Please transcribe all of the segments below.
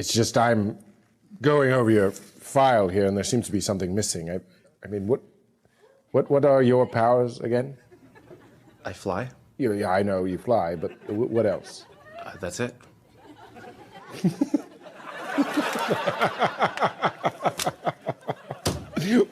It's just I'm going over your file here, and there seems to be something missing. I mean, what are your powers again? I fly. Yeah, I know you fly, but what else? That's it.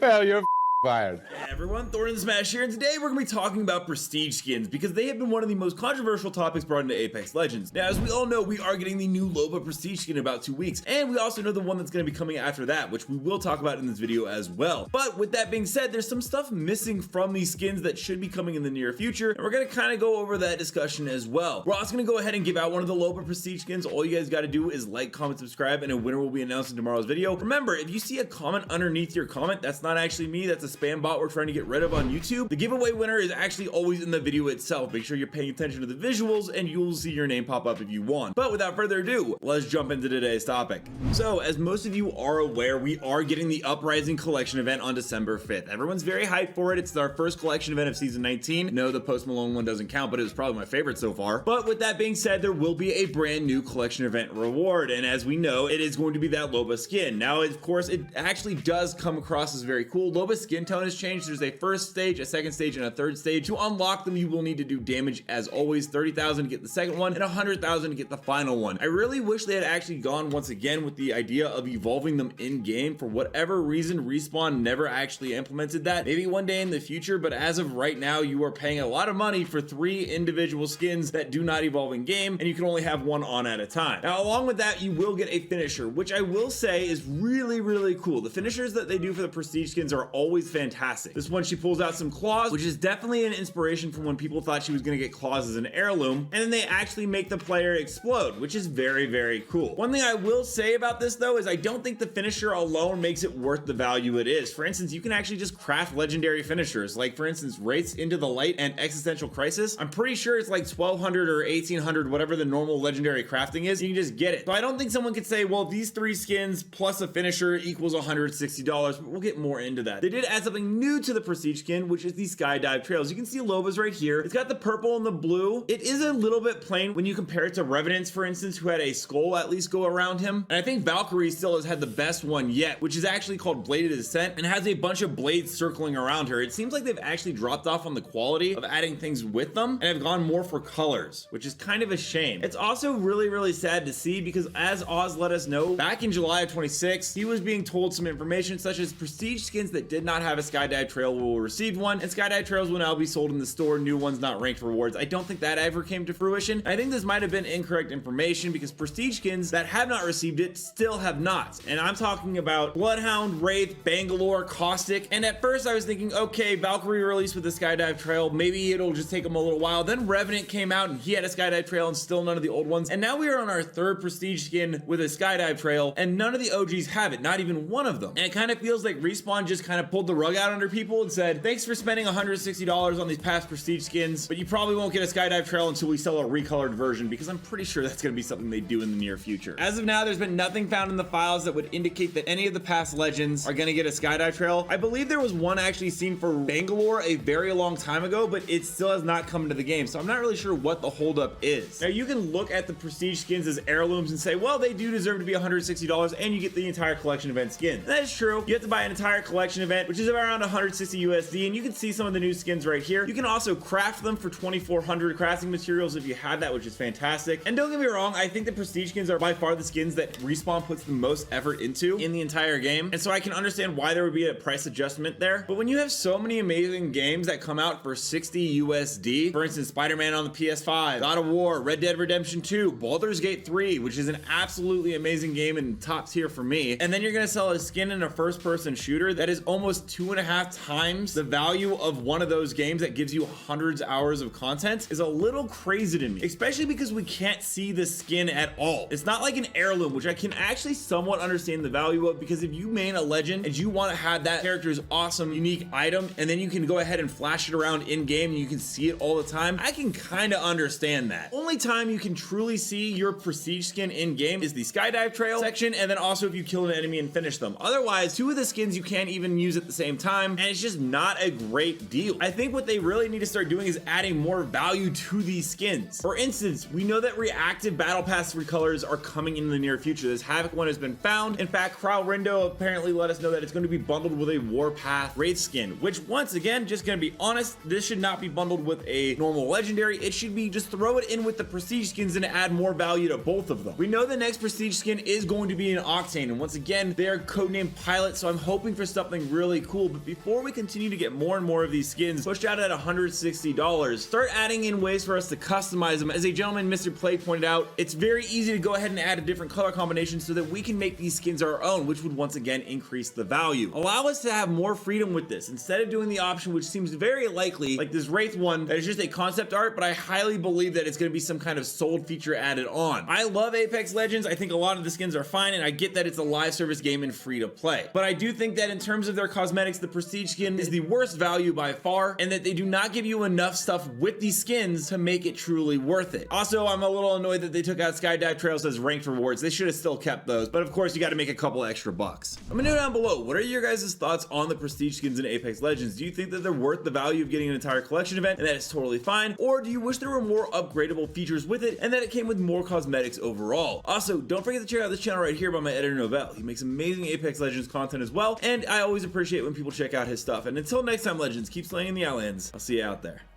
Well, you're fired. Hey everyone, Thorn and Smash here, and today we're going to be talking about prestige skins because they have been one of the most controversial topics brought into Apex Legends. Now, as we all know, we are getting the new Loba Prestige skin in about 2 weeks, and we also know the one that's going to be coming after that, which we will talk about in this video as well. But with that being said, there's some stuff missing from these skins that should be coming in the near future, and we're going to kind of go over that discussion as well. We're also going to go ahead and give out one of the Loba Prestige skins. All you guys got to do is like, comment, subscribe, and a winner will be announced in tomorrow's video. Remember, if you see a comment underneath your comment, that's not actually me, that's a spam bot we're trying to get rid of on YouTube. The giveaway winner is actually always in the video itself. Make sure you're paying attention to the visuals and you'll see your name pop up if you won. But without further ado, let's jump into today's topic. So as most of you are aware, we are getting the Uprising collection event on December 5th. Everyone's very hyped for it. It's our first collection event of season 19. No, the Post Malone one doesn't count, but it was probably my favorite so far. But with that being said, there will be a brand new collection event reward. And as we know, it is going to be that Loba skin. Now, of course, it actually does come across as very cool. Loba's skin tone has changed. There's a first stage, a second stage, and a third stage. To unlock them, you will need to do damage as always, 30,000 to get the second one and 100,000 to get the final one. I really wish they had actually gone once again with the idea of evolving them in game. For whatever reason, Respawn never actually implemented that. Maybe one day in the future, but as of right now, you are paying a lot of money for 3 individual skins that do not evolve in game, and you can only have one on at a time. Now, along with that, you will get a finisher, which I will say is really, really cool. The finishers that they do for the prestige skins are always fantastic. This one, she pulls out some claws, which is definitely an inspiration from when people thought she was going to get claws as an heirloom, and then they actually make the player explode, which is very, very cool. One thing I will say about this though is I don't think the finisher alone makes it worth the value it is. For instance, you can actually just craft legendary finishers, like for instance Wraiths into the Light and Existential Crisis. I'm pretty sure it's like 1200 or 1800, whatever the normal legendary crafting is. You can just get it. So I don't think someone could say, well, these 3 skins plus a finisher equals $160, but we'll get more into that. They did add something new to the prestige skin, which is the skydive trails. You can see Loba's right here. It's got the purple and the blue. It is a little bit plain when you compare it to Revenants, for instance, who had a skull at least go around him. And I think Valkyrie still has had the best one yet, which is actually called Bladed Ascent and has a bunch of blades circling around her. It seems like they've actually dropped off on the quality of adding things with them and have gone more for colors, which is kind of a shame. It's also really, really sad to see because as Oz let us know back in July of 26, he was being told some information such as prestige skins that did not have a skydive trail will receive one, and skydive trails will now be sold in the store. New ones, not ranked rewards. I don't think that ever came to fruition. I think this might have been incorrect information because prestige skins that have not received it still have not. And I'm talking about Bloodhound, Wraith, Bangalore, Caustic. And at first I was thinking, okay, Valkyrie released with the skydive trail, maybe it'll just take them a little while. Then Revenant came out and he had a skydive trail and still none of the old ones. And now we are on our 3rd prestige skin with a skydive trail and none of the OGs have it, not even one of them. And it kind of feels like Respawn just kind of pulled the rug out under people and said, thanks for spending $160 on these past prestige skins, but you probably won't get a skydive trail until we sell a recolored version, because I'm pretty sure that's going to be something they do in the near future. As of now, there's been nothing found in the files that would indicate that any of the past legends are going to get a skydive trail. I believe there was one actually seen for Bangalore a very long time ago, but it still has not come into the game, so I'm not really sure what the holdup is. Now, you can look at the prestige skins as heirlooms and say, well, they do deserve to be $160 and you get the entire collection event skin. That is true. You have to buy an entire collection event, which is around 160 USD, and you can see some of the new skins right here. You can also craft them for 2,400 crafting materials if you have that, which is fantastic. And don't get me wrong, I think the prestige skins are by far the skins that Respawn puts the most effort into in the entire game, and so I can understand why there would be a price adjustment there. But when you have so many amazing games that come out for 60 USD, for instance, Spider-Man on the PS5, God of War, Red Dead Redemption 2, Baldur's Gate 3, which is an absolutely amazing game and top tier for me, and then you're gonna sell a skin in a first-person shooter that is almost 2.5 times the value of one of those games that gives you hundreds of hours of content, is a little crazy to me, especially because we can't see the skin at all. It's not like an heirloom, which I can actually somewhat understand the value of, because if you main a legend and you want to have that character's awesome unique item and then you can go ahead and flash it around in game and you can see it all the time, I can kind of understand that. Only time you can truly see your prestige skin in game is the skydive trail section, and then also if you kill an enemy and finish them. Otherwise, 2 of the skins you can't even use at the same time, and it's just not a great deal. I think what they really need to start doing is adding more value to these skins. For instance, we know that reactive battle pass recolors are coming in the near future. This Havoc one has been found. In fact, Kralrindo apparently let us know that it's going to be bundled with a Warpath Wraith skin, which once again, just gonna be honest, this should not be bundled with a normal legendary. It should be just throw it in with the prestige skins and add more value to both of them. We know the next prestige skin is going to be an Octane, and once again, they are codenamed Pilot, so I'm hoping for something really cool. But before we continue to get more and more of these skins pushed out at $160, start adding in ways for us to customize them. As a gentleman, Mr. Play, pointed out, it's very easy to go ahead and add a different color combination so that we can make these skins our own, which would once again increase the value. Allow us to have more freedom with this instead of doing the option which seems very likely, like this Wraith one, that is just a concept art, but I highly believe that it's going to be some kind of sold feature added on. I love Apex Legends. I think a lot of the skins are fine, and I get that it's a live service game and free to play. But I do think that in terms of their cosmetics, the Prestige skin is the worst value by far, and that they do not give you enough stuff with these skins to make it truly worth it. Also, I'm a little annoyed that they took out Skydive Trails as ranked rewards. They should have still kept those, but of course you got to make a couple extra bucks. Let me know down below, what are your guys' thoughts on the Prestige skins in Apex Legends? Do you think that they're worth the value of getting an entire collection event and that it's totally fine, or do you wish there were more upgradable features with it and that it came with more cosmetics overall? Also, don't forget to check out this channel right here by my editor Novell. He makes amazing Apex Legends content as well, and I always appreciate when people check out his stuff. And until next time, Legends, keep slaying in the Outlands. I'll see you out there.